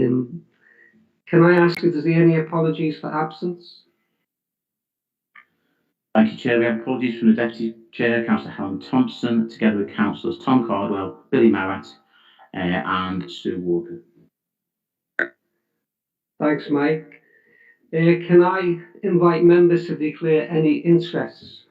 Can I ask if there's any apologies for absence? Thank you, Chair. We have apologies from the Deputy Chair, Councillor Helen Thompson, together with Councillors Tom Cardwell, Billy Marratt, and Sue Walker. Thanks, Mike. Can I invite members to declare any interests?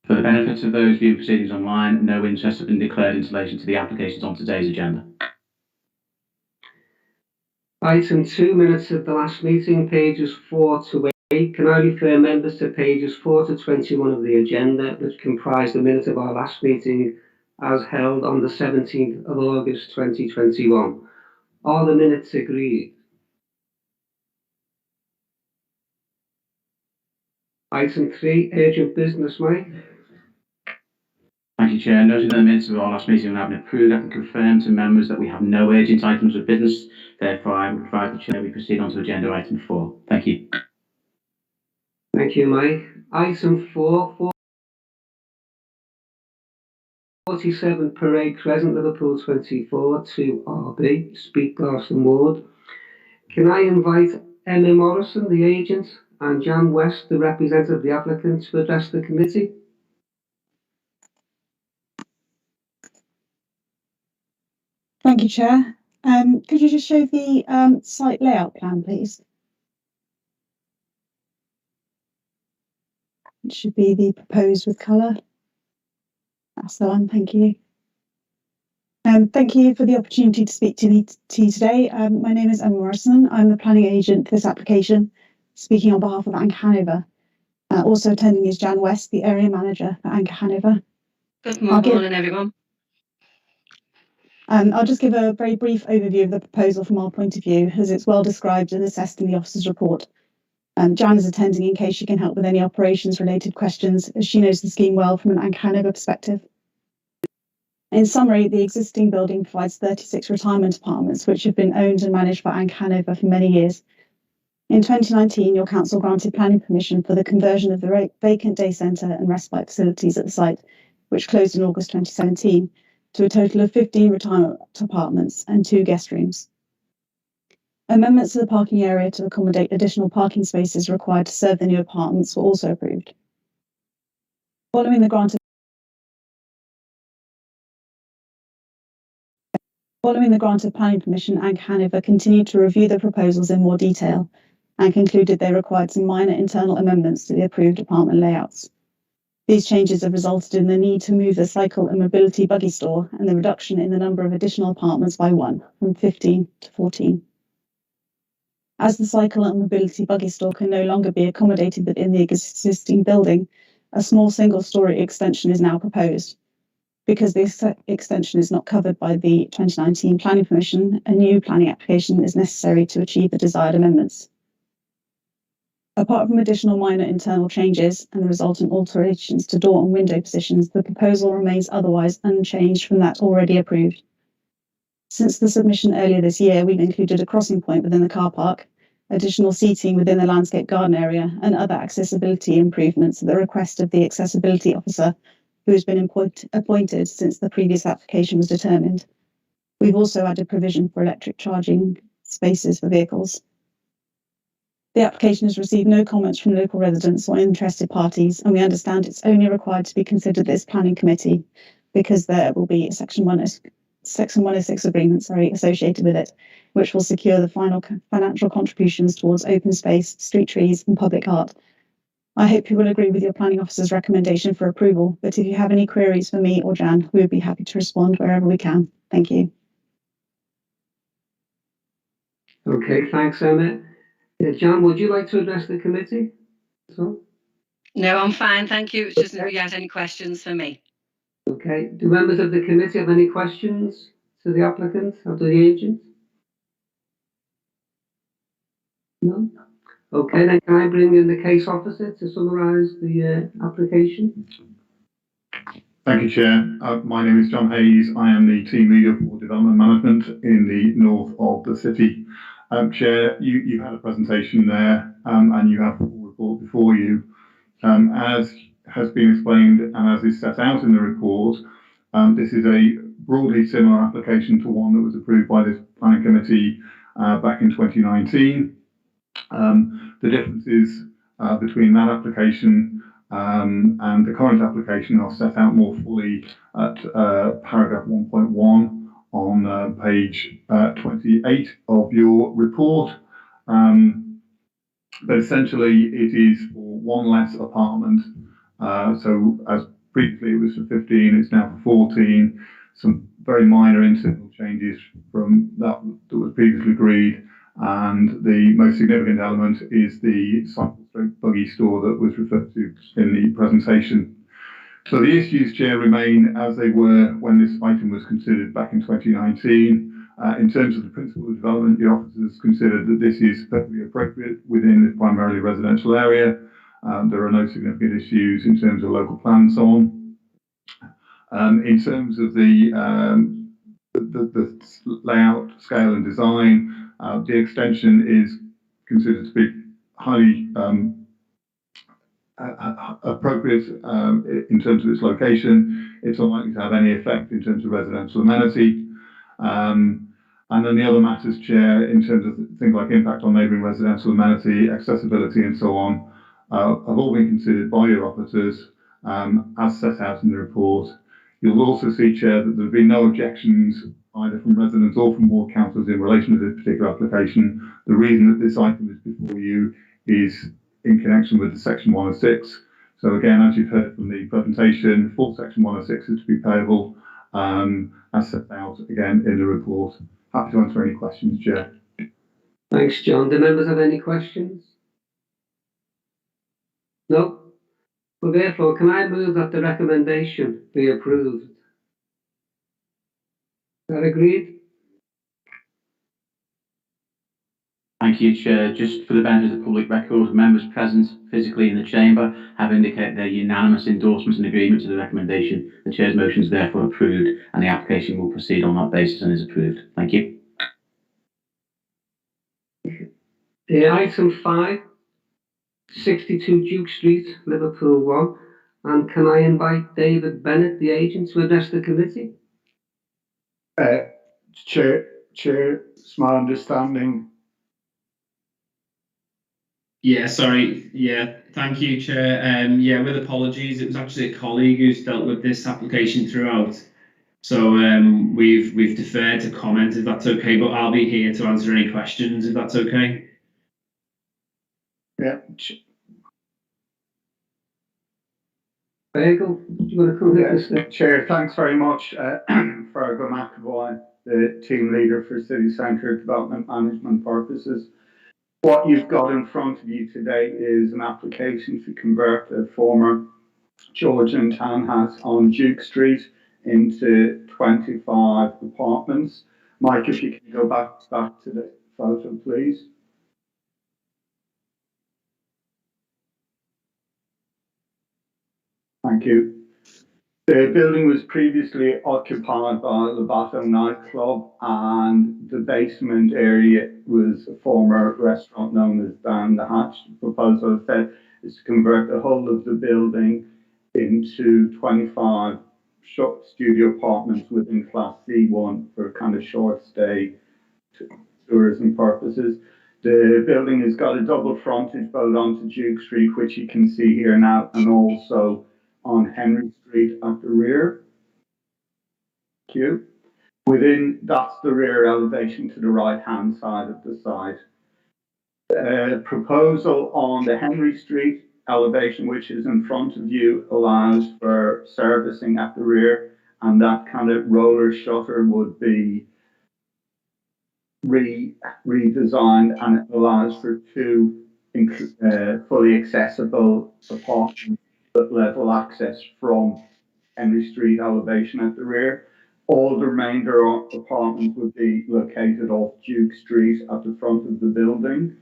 For the benefit of those viewing proceedings online, no interest have been declared in relation to the applications on today's agenda. Item 2, minutes of the last meeting, pages 4 to 8. Can I refer members to pages 4 to 21 of the agenda, which comprise the minutes of our last meeting as held on the 17th of August 2021. Are the minutes agreed? Item 3, urgent business, Mike. Thank you, Chair. Noting that the minutes of our last meeting have been approved, I can confirm to members that we have no urgent items of business. Therefore, I would advise the Chair we proceed on to agenda item 4. Thank you. Thank you, Mike. Item 4, 47 Parade Crescent, Liverpool 24, 2RB, Speke-Garston Ward. Can I invite Emma Morrison, the agent, and Jan West, the representative of the applicant, to address the committee? Thank you, Chair. Could you just show the site layout plan, please? It should be the proposed with colour. That's the one, thank you. Thank you for the opportunity to speak to you today. My name is Emma Morrison. I'm the planning agent for this application, speaking on behalf of Anchor Hanover. Also attending is Jan West, the area manager for Anchor Hanover. Good morning, everyone. I'll just give a very brief overview of the proposal from our point of view, as it's well described and assessed in the officer's report. Jan is attending in case she can help with any operations related questions, as she knows the scheme well from an Anchor Hanover perspective. In summary, the existing building provides 36 retirement apartments, which have been owned and managed by Anchor Hanover for many years. In 2019, your council granted planning permission for the conversion of the vacant day centre and respite facilities at the site, which closed in August 2017, to a total of 15 retirement apartments and 2 guest rooms. Amendments to the parking area to accommodate additional parking spaces required to serve the new apartments were also approved. Following the grant of planning permission, Anchor Hanover continued to review the proposals in more detail and concluded they required some minor internal amendments to the approved apartment layouts. These changes have resulted in the need to move the cycle and mobility buggy store and the reduction in the number of additional apartments by 1, from 15 to 14. As the cycle and mobility buggy store can no longer be accommodated within the existing building, a small single-storey extension is now proposed. Because this extension is not covered by the 2019 planning permission, a new planning application is necessary to achieve the desired amendments. Apart from additional minor internal changes and the resultant alterations to door and window positions, the proposal remains otherwise unchanged from that already approved. Since the submission earlier this year, we've included a crossing point within the car park, additional seating within the landscape garden area, and other accessibility improvements at the request of the accessibility officer, who has been appointed since the previous application was determined. We've also added provision for electric charging spaces for vehicles. The application has received no comments from local residents or interested parties, and we understand it's only required to be considered at this planning committee because there will be a Section 106 agreement associated with it, which will secure the final financial contributions towards open space, street trees, and public art. I hope you will agree with your planning officer's recommendation for approval, but if you have any queries for me or Jan, we would be happy to respond wherever we can. Thank you. Okay, thanks, Emma. Jan, would you like to address the committee? No, I'm fine, thank you. It's just if you had any questions for me. Okay. Do members of the committee have any questions to the applicant or to the agent? No? Okay, then can I bring in the case officer to summarise the application? Thank you, Chair. My name is John Hayes. I am the team leader for development management in the north of the city. Chair, you had a presentation there and you have a full report before you. As has been explained and as is set out in the report, this is a broadly similar application to one that was approved by this planning committee back in 2019. The differences between that application and the current application are set out more fully at paragraph 1.1 on page 28 of your report. But essentially it is for one less apartment. So as previously it was for 15, it's now for 14. Some very minor internal changes from that was previously agreed. And the most significant element is the cycle/buggy store that was referred to in the presentation. So the issues, Chair, remain as they were when this item was considered back in 2019. In terms of the principle of development, the officers considered that this is perfectly appropriate within this primarily residential area. There are no significant issues in terms of local plan and so on. In terms of the layout, scale and design, the extension is considered to be highly appropriate in terms of its location. It's unlikely to have any effect in terms of residential amenity. And then the other matters, Chair, in terms of things like impact on neighbouring residential amenity, accessibility and so on, have all been considered by your officers as set out in the report. You'll also see, Chair, that there have been no objections either from residents or from ward councillors in relation to this particular application. The reason that this item is before you is in connection with the section 106. So again, as you've heard from the presentation, full section 106 is to be payable as set out again in the report. Happy to answer any questions, Chair. Thanks, John. Do members have any questions? No? Well, therefore, can I move that the recommendation be approved? Is that agreed? Thank you, Chair. Just for the benefit of the public record, members present physically in the chamber have indicated their unanimous endorsement and agreement to the recommendation. The Chair's motion is therefore approved and the application will proceed on that basis and is approved. Thank you. Item 5, 62 Duke Street, Liverpool 1. And can I invite David Bennett, the agent, to address the committee? Chair, it's my understanding. Yeah, sorry. Yeah, thank you, Chair. Yeah, with apologies, it was actually a colleague who's dealt with this application throughout. So we've deferred to comment if that's okay, but I'll be here to answer any questions if that's okay. Yeah. Bagel, do you want to come here? Chair, thanks very much Fergal McAvoy, the team leader for City Centre Development Management purposes. What you've got in front of you today is an application to convert a former Georgian townhouse on Duke Street into 25 apartments. Mike, if you can go back to the photo, please. Thank you. The building was previously occupied by Lobato nightclub, and the basement area was a former restaurant known as Down the Hatch. The proposal, as I said, is to convert the whole of the building into 25 short studio apartments within Class C1 for kind of short stay tourism purposes. The building has got a double frontage both onto Duke Street, which you can see here now, and also on Henry Street at the rear. Thank you. Within, that's the rear elevation to the right-hand side of the site. Proposal on the Henry Street elevation, which is in front of you, allows for servicing at the rear, and that kind of roller shutter would be redesigned, and it allows for two fully accessible apartments at level access from Henry Street elevation at the rear. All the remainder of apartments would be located off Duke Street at the front of the building.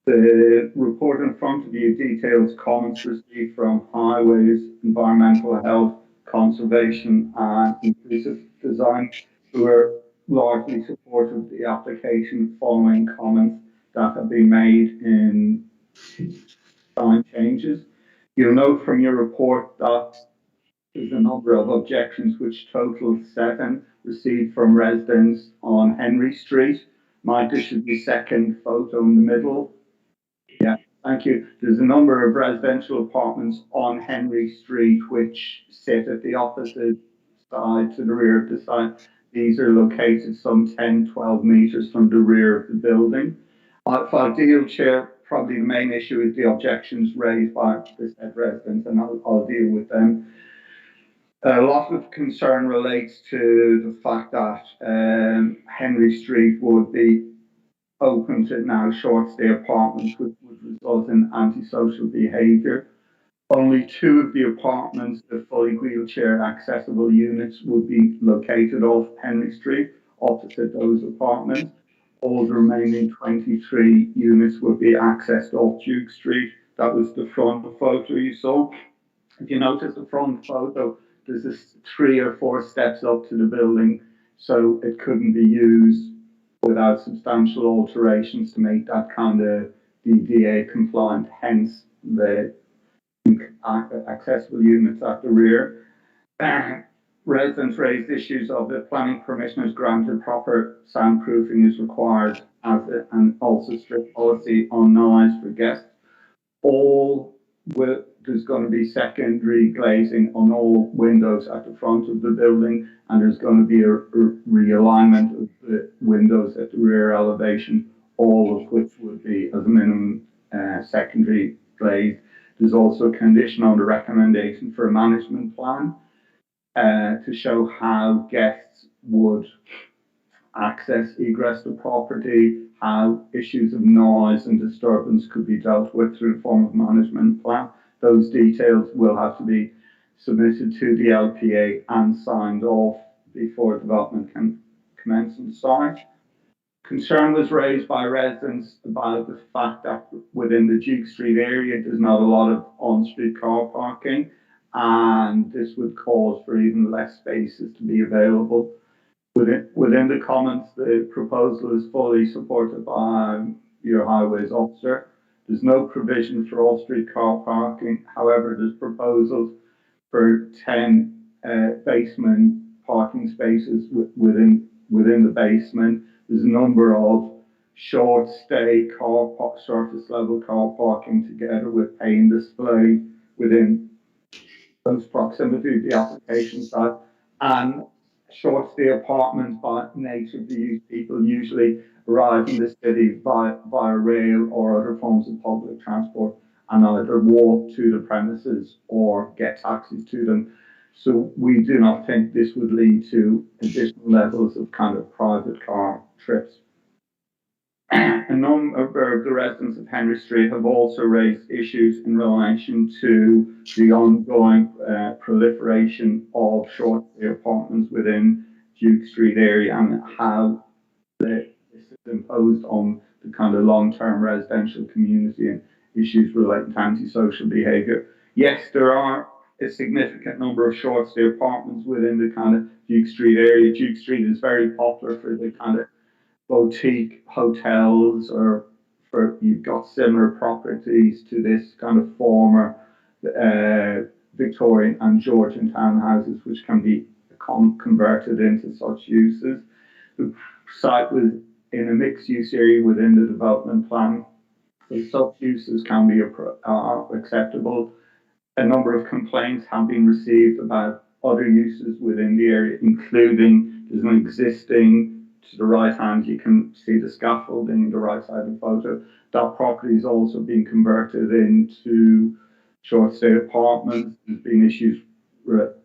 The report in front of you details comments received from Highways, Environmental Health, Conservation and Inclusive Design, who are largely supportive of the application following comments that have been made in design changes. You'll note from your report that there's a number of objections which total 7, received from residents on Henry Street. Mike, there should be second photo in the middle. Yeah, thank you. There's a number of residential apartments on Henry Street which sit at the opposite side to the rear of the site. These are located some 10, 12 metres from the rear of the building. If I deal, Chair, probably the main issue is the objections raised by the said residents, and I'll deal with them. A lot of concern relates to the fact that Henry Street would be open to now short stay apartments, which would result in antisocial behaviour. Only 2 of the apartments, the fully wheelchair accessible units, would be located off Henry Street, opposite those apartments. All the remaining 23 units would be accessed off Duke Street. That was the front photo you saw. If you notice the front photo, there's this 3 or 4 steps up to the building, so it couldn't be used without substantial alterations to make that kind of DDA compliant, hence the accessible units at the rear. Residents raised issues of the planning permission is granted, proper soundproofing is required, and also strict policy on noise for guests. There's going to be secondary glazing on all windows at the front of the building, and there's going to be a realignment of the windows at the rear elevation, all of which would be as a minimum secondary glazed. There's also a condition on the recommendation for a management plan to show how guests would access egress to property, how issues of noise and disturbance could be dealt with through a form of management plan. Those details will have to be submitted to the LPA and signed off before development can commence on the site. Concern was raised by residents about the fact that within the Duke Street area, there's not a lot of on-street car parking, and this would cause for even less spaces to be available. Within the comments, the proposal is fully supported by your highways officer. There's no provision for off-street car parking. However, there's proposals for 10 basement parking spaces within the basement. There's a number of short stay surface level car parking together with pay and display within close proximity to the application site, and short stay apartments by nature of these people usually arrive in the city via rail or other forms of public transport and either walk to the premises or get taxis to them. So we do not think this would lead to additional levels of kind of private car trips. A number of the residents of Henry Street have also raised issues in relation to the ongoing proliferation of short stay apartments within Duke Street area and how this is imposed on the kind of long-term residential community and issues relating to antisocial behaviour. Yes, there are a significant number of short stay apartments within the kind of Duke Street area. Duke Street is very popular for the kind of boutique hotels, or for you've got similar properties to this kind of former Victorian and Georgian townhouses, which can be converted into such uses. The site was in a mixed use area within the development plan, so such uses can be acceptable. A number of complaints have been received about other uses within the area, including there's an existing, to the right hand you can see the scaffolding on the right side of the photo. That property is also being converted into short stay apartments. There's been issues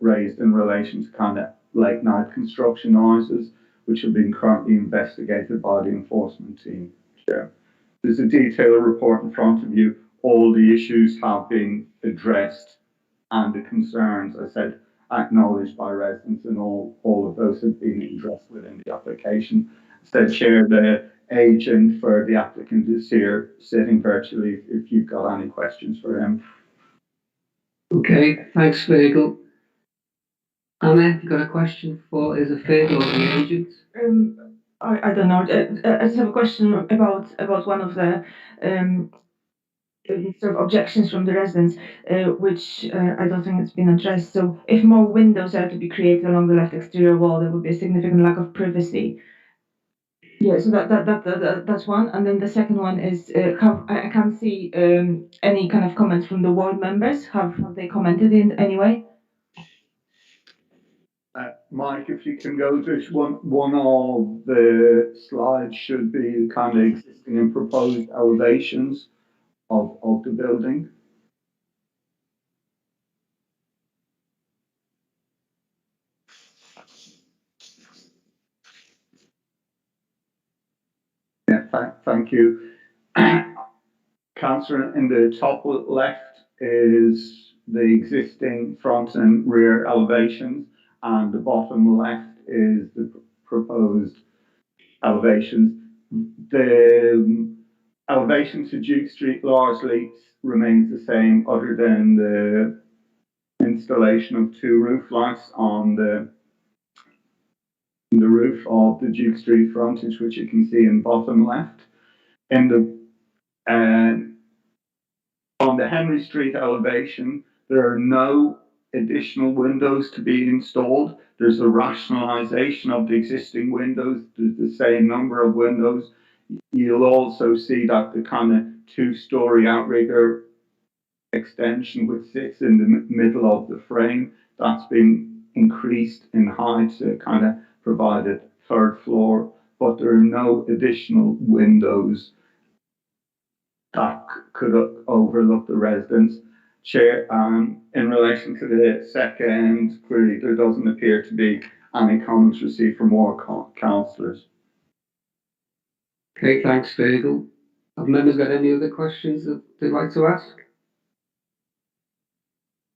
raised in relation to kind of late night construction noises, which have been currently investigated by the enforcement team. Chair. There's a detailed report in front of you. All the issues have been addressed and the concerns, I said, acknowledged by residents, and all of those have been addressed within the application. Instead, Chair, the agent for the applicant is here sitting virtually if you've got any questions for him. Okay, thanks, Fergal. Anna, you got a question for either Fergal or the agent? I don't know. I just have a question about one of the sort of objections from the residents, which I don't think it's been addressed. So if more windows are to be created along the left exterior wall, there would be a significant lack of privacy. Yeah, so that's one. And then the second one is how I can't see any kind of comments from the ward members. Have they commented in any way? Mike, if you can go to one of the slides should be kind of existing and proposed elevations of the building. Yeah, thank you. Councillor, in the top left is the existing front and rear elevations, and the bottom left is the proposed elevations. The elevation to Duke Street largely remains the same, other than the installation of two roof lights on the roof of the Duke Street frontage, which you can see in bottom left. In the on the Henry Street elevation, there are no additional windows to be installed. There's a rationalization of the existing windows. There's the same number of windows. You'll also see that the kind of two-story outrigger extension, which sits in the middle of the frame, that's been increased in height to kind of provide a third floor, but there are no additional windows that could overlook the residents. Chair, in relation to the second query, there doesn't appear to be any comments received from more councillors. Okay, thanks, Fergal. Have members got any other questions that they'd like to ask?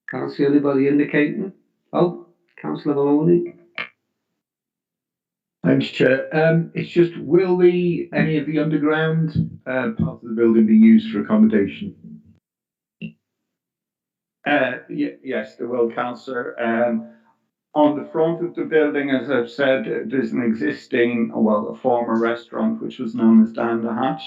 Can't see anybody indicating. Oh, Councillor Maloney. Thanks, Chair. It's just, will any of the underground parts of the building be used for accommodation? Yes, there will, Councillor. On the front of the building, as I've said, there's an existing, a former restaurant, which was known as Down the Hatch,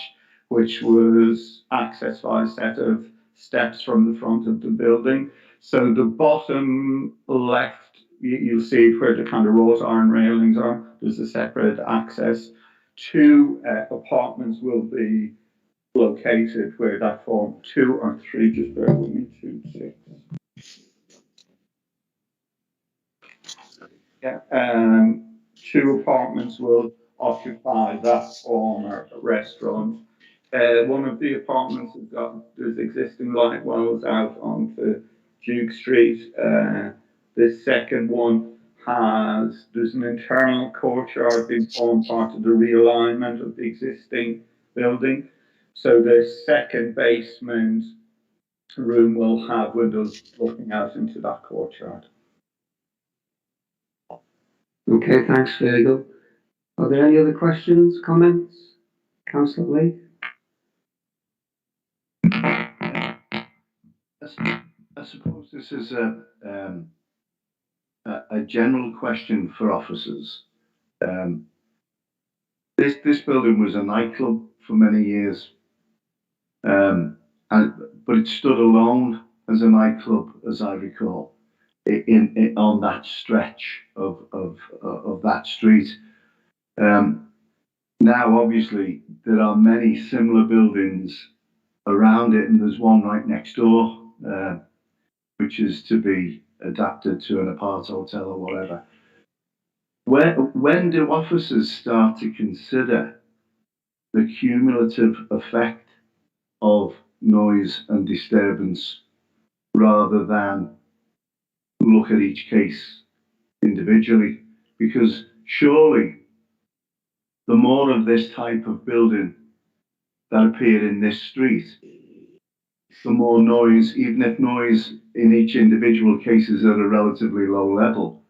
which was accessed by a set of steps from the front of the building. So the bottom left, you'll see where the kind of wrought iron railings are. There's a separate access. Two apartments will be located where that form, 2 or 3, just bear with me, 2, 6. Yeah, 2 apartments will occupy that former restaurant. One of the apartments has got, there's existing light wells out onto Duke Street. The second one there's an internal courtyard being formed part of the realignment of the existing building. So the second basement room will have windows looking out into that courtyard. Okay, thanks, Fergal. Are there any other questions, comments? Councillor Lee? I suppose this is a general question for officers. This building was a nightclub for many years, but it stood alone as a nightclub, as I recall, on that stretch of that street. Now, obviously, there are many similar buildings around it, and there's one right next door, which is to be adapted to an apart hotel or whatever. When do officers start to consider the cumulative effect of noise and disturbance rather than look at each case individually? Because surely the more of this type of building that appear in this street, the more noise, even if noise in each individual case is at a relatively low level,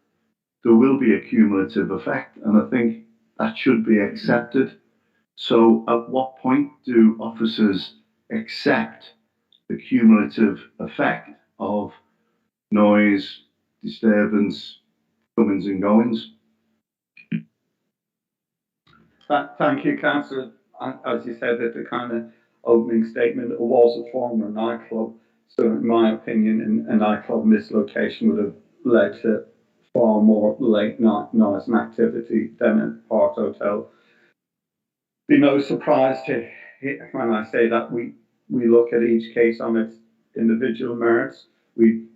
there will be a cumulative effect, and I think that should be accepted. So at what point do officers accept the cumulative effect of noise, disturbance, comings and goings? Thank you, Councillor. As you said, at the kind of opening statement, it was a former nightclub. So in my opinion, a nightclub in this location would have led to far more late night noise and activity than a part hotel. Be no surprise to when I say that we look at each case on its individual merits. In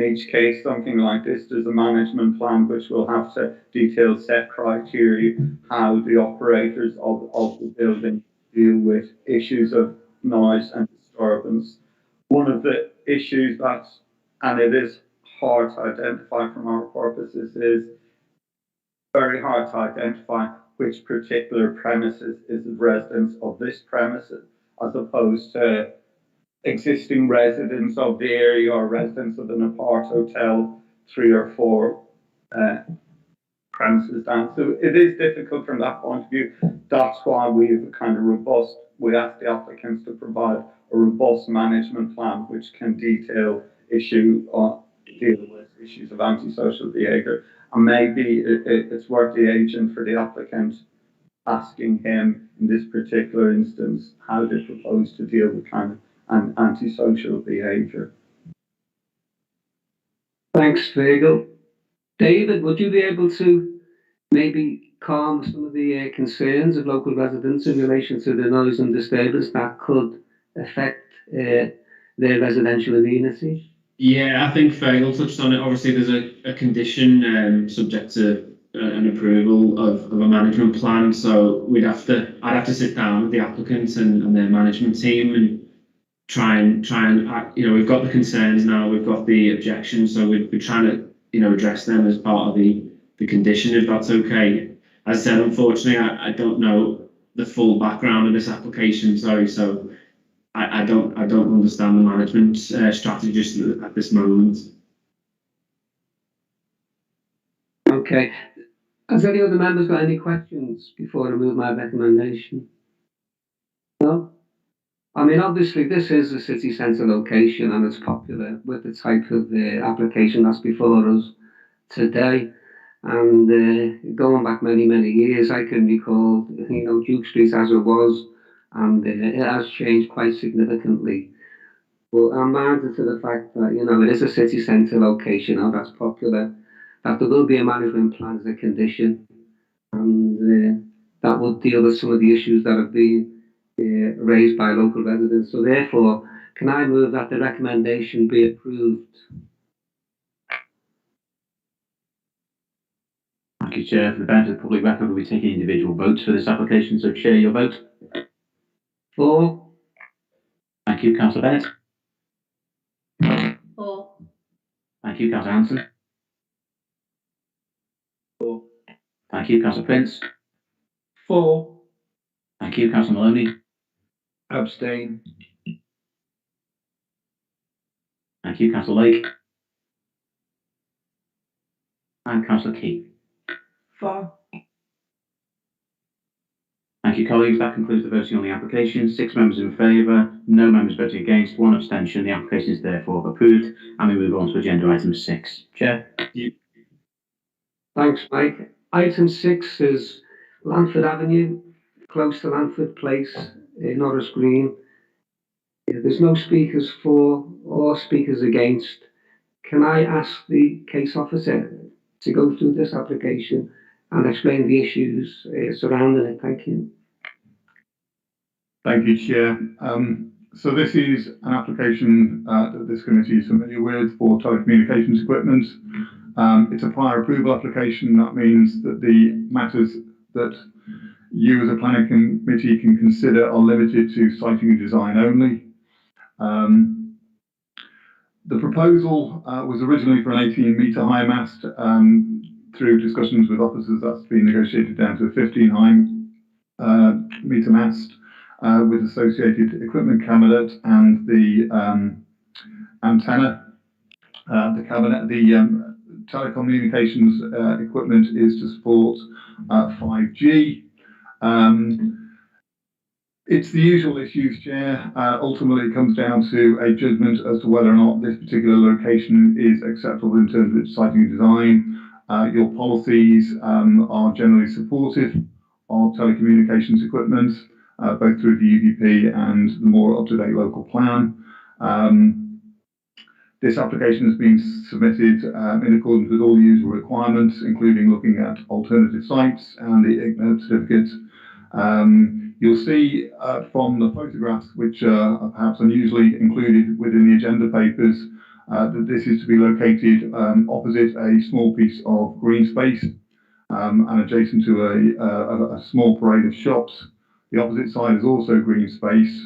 each case, something like this, there's a management plan which will have to detail set criteria, how the operators of the building deal with issues of noise and disturbance. One of the issues and it is hard to identify from our purposes, is very hard to identify which particular premises is the residence of this premises, as opposed to existing residents of the area or residents of an apart hotel 3 or 4 premises down. So it is difficult from that point of view. That's why we ask the applicants to provide a robust management plan which can deal with issues of antisocial behaviour. And maybe it's worth the agent for the applicant asking him in this particular instance how they propose to deal with kind of antisocial behaviour. Thanks, Virgil. David, would you be able to maybe calm some of the concerns of local residents in relation to the noise and disturbance that could affect their residential amenity? Yeah, I think Virgil touched on it. Obviously, there's a condition subject to an approval of a management plan. So I'd have to sit down with the applicants and their management team and try and we've got the concerns now, we've got the objections, so we're trying to address them as part of the condition, if that's okay. As I said, unfortunately, I don't know the full background of this application, sorry, so I don't understand the management strategy just at this moment. Okay. Has any other members got any questions before I move my recommendation? No? I mean, obviously, this is a city centre location and it's popular with the type of application that's before us today. And going back many, many years, I can recall, Duke Street as it was, and it has changed quite significantly. But I'm minded to the fact that, it is a city centre location, and that's popular, that there will be a management plan as a condition, and that will deal with some of the issues that have been raised by local residents. So therefore, can I move that the recommendation be approved? Thank you, Chair. For the benefit of the public record, we'll be taking individual votes for this application. So, Chair, your vote? 4. Thank you, Councillor Bennett. 4. Thank you, Councillor Hanson. 4. Thank you, Councillor Prince. 4. Thank you, Councillor Maloney. Abstain. Thank you, Councillor Lake. And Councillor Key. 4. Thank you, colleagues. That concludes the voting on the application. 6 members in favour, no members voting against, 1 abstention. The application is therefore approved, and we move on to agenda item 6. Chair. Thanks, Mike. Item 6 is Lanford Avenue, close to Lanford Place, Norris Green. There's no speakers for or speakers against. Can I ask the case officer to go through this application and explain the issues surrounding it? Thank you. Thank you, Chair. So this is an application that this committee is familiar with for telecommunications equipment. It's a prior approval application. That means that the matters that you as a planning committee can consider are limited to siting and design only. The proposal was originally for an 18-metre high mast. Through discussions with officers, that's been negotiated down to a 15-metre mast with associated equipment cabinet and the antenna. The telecommunications equipment is to support 5G. It's the usual issues, Chair. Ultimately, it comes down to a judgment as to whether or not this particular location is acceptable in terms of its siting and design. Your policies are generally supportive of telecommunications equipment. both through the UDP and the more up-to-date local plan. This application has been submitted in accordance with all usual requirements, including looking at alternative sites and the IGNOT certificate. You'll see from the photographs, which are perhaps unusually included within the agenda papers, that this is to be located opposite a small piece of green space and adjacent to a small parade of shops. The opposite side is also green space.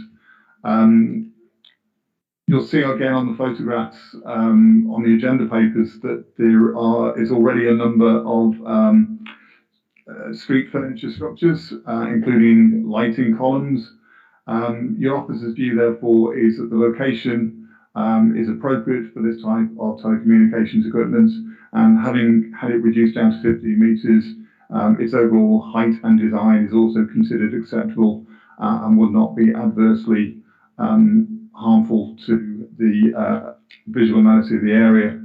You'll see again on the photographs on the agenda papers that there is already a number of street furniture structures, including lighting columns. Your officer's view, therefore, is that the location is appropriate for this type of telecommunications equipment, and having had it reduced down to 15 metres, its overall height and design is also considered acceptable and would not be adversely harmful to the visual amenity of the area.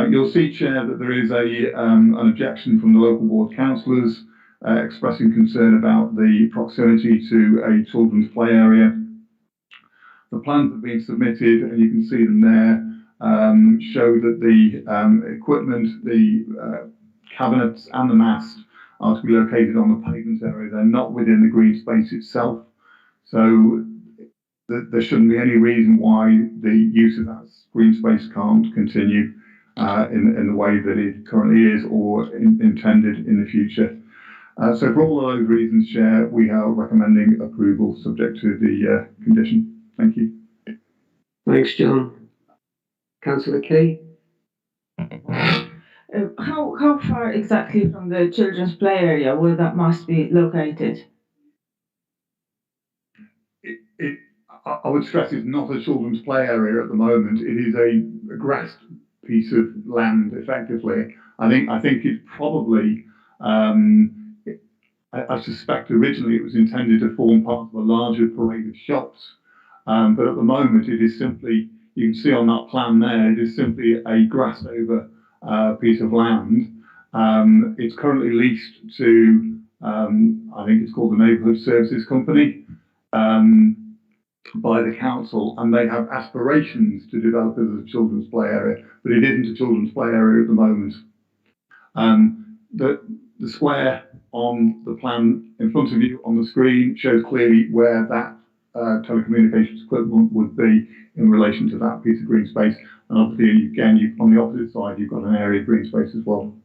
You'll see, Chair, that there is an objection from the local ward councillors expressing concern about the proximity to a children's play area. The plans have been submitted, and you can see them there, show that the equipment, the cabinets and the mast are to be located on the pavement area. They're not within the green space itself. So there shouldn't be any reason why the use of that green space can't continue in the way that it currently is or intended in the future. So for all of those reasons, Chair, we are recommending approval subject to the condition. Thank you. Thanks, John. Councillor Key. How far exactly from the children's play area will that mast be located? I would stress it's not a children's play area at the moment. It is a grassed piece of land, effectively. I think it's probably, I suspect originally it was intended to form part of a larger parade of shops. But at the moment it is simply, you can see on that plan there, it is simply a grassed over piece of land. It's currently leased to, I think it's called the Neighbourhood Services Company, by the council, and they have aspirations to develop it as a children's play area, but it isn't a children's play area at the moment. The square on the plan in front of you on the screen shows clearly where that telecommunications equipment would be in relation to that piece of green space, and obviously again on the opposite side you've got an area of green space as well.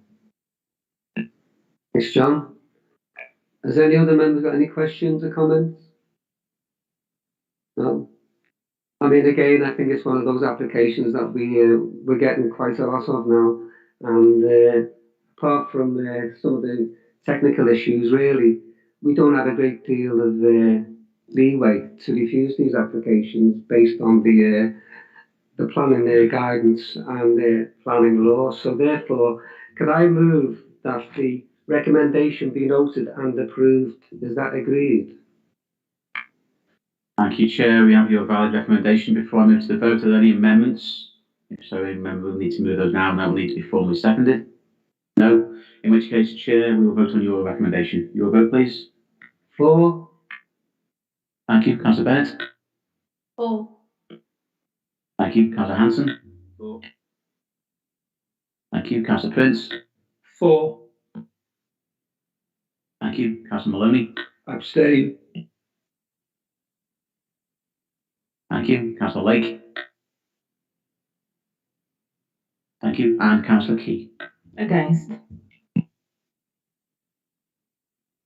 Thanks, John. Has any other members got any questions or comments? No. I mean, again, I think it's one of those applications that we're getting quite a lot of now, and apart from some of the technical issues, really, we don't have a great deal of leeway to refuse these applications based on the planning guidance and planning law. So therefore, could I move that the recommendation be noted and approved? Is that agreed? Thank you, Chair. We have your valid recommendation. Before I move to the vote, are there any amendments? If so, a member will need to move those now, and that will need to be formally seconded. No? In which case, Chair, we will vote on your recommendation. Your vote, please. 4. Thank you. Councillor Bennett. 4. Thank you. Councillor Hanson. 4. Thank you. Councillor Prince. 4. Thank you. Councillor Maloney. Abstain. Thank you. Councillor Lake. Thank you. And Councillor Key. Against.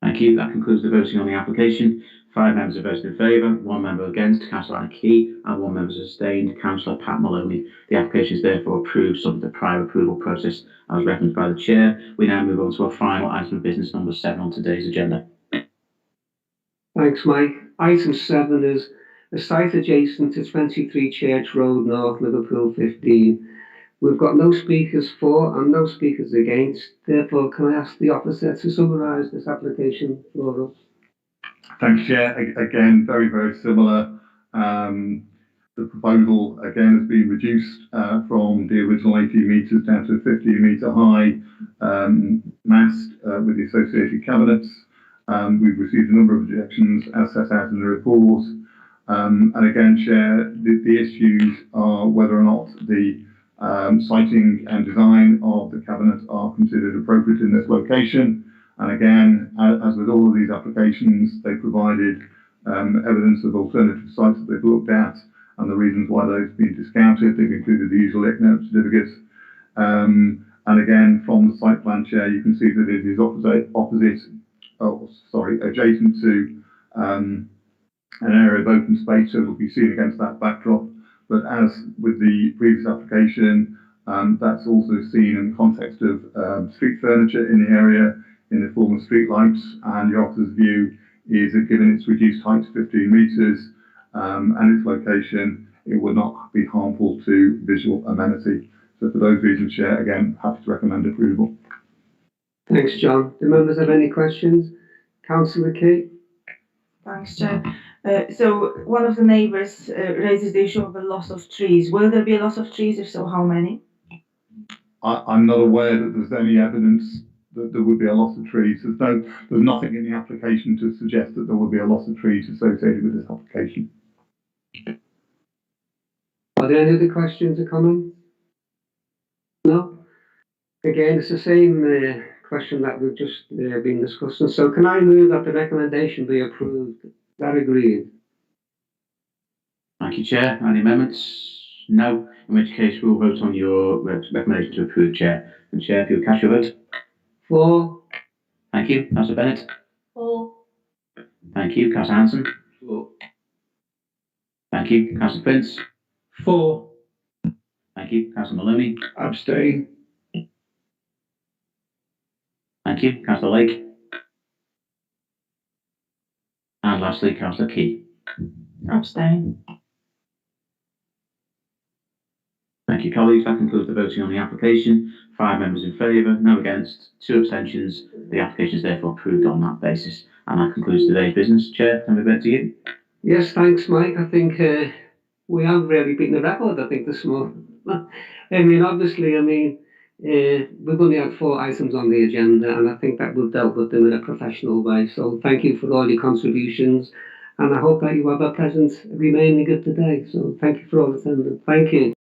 Thank you. That concludes the voting on the application. 5 members have voted in favour, 1 member against, Councillor Anna Key, and 1 member has abstained, Councillor Pat Maloney. The application is therefore approved subject to the prior approval process as referenced by the Chair. We now move on to our final item of business, number 7 on today's agenda. Thanks, Mike. Item 7 is a site adjacent to 23 Church Road North, Liverpool 15. We've got no speakers for and no speakers against. Therefore, can I ask the officer to summarise this application for us? Thanks, Chair. Again, very, very similar. The proposal, again, has been reduced from the original 18 metres down to a 15 metre high mast with the associated cabinets. We've received a number of objections as set out in the report. And again, Chair, the issues are whether or not the siting and design of the cabinet are considered appropriate in this location. And again, as with all of these applications, they provided evidence of alternative sites that they've looked at and the reasons why those have been discounted. They've included the usual ICNEP certificates. And again, from the site plan, Chair, you can see that it is adjacent to an area of open space, so it will be seen against that backdrop. But as with the previous application, that's also seen in the context of street furniture in the area in the form of street lights, and the officer's view is that given its reduced height to 15 metres and its location, it would not be harmful to visual amenity. So for those reasons, Chair, again, happy to recommend approval. Thanks, John. Do members have any questions? Councillor Key? Thanks, Chair. So one of the neighbours raises the issue of a loss of trees. Will there be a loss of trees? If so, how many? I'm not aware that there's any evidence that there would be a loss of trees. There's nothing in the application to suggest that there would be a loss of trees associated with this application. Are there any other questions or comments? No? Again, it's the same question that we've just been discussing. So can I move that the recommendation be approved? Is that agreed? Thank you, Chair. Any amendments? No. In which case, we'll vote on your recommendation to approve, Chair. And Chair, if you'll cast your vote. 4. Thank you. Councillor Bennett. 4. Thank you. Councillor Hanson. 4. Thank you. Councillor Prince. 4. Thank you. Councillor Maloney. Abstain. Thank you. Councillor Lake. And lastly, Councillor Key. Abstain. Thank you, colleagues. That concludes the voting on the application. 5 members in favour, no against, 2 abstentions. The application is therefore approved on that basis. And that concludes today's business. Chair, can we back to you? Yes, thanks, Mike. I think we have really beaten the record, I think, this morning. Obviously, we've only had 4 items on the agenda, and I think that we've dealt with them in a professional way. So thank you for all your contributions, and I hope that you have a pleasant remaining of the day. So thank you for all attending. Thank you.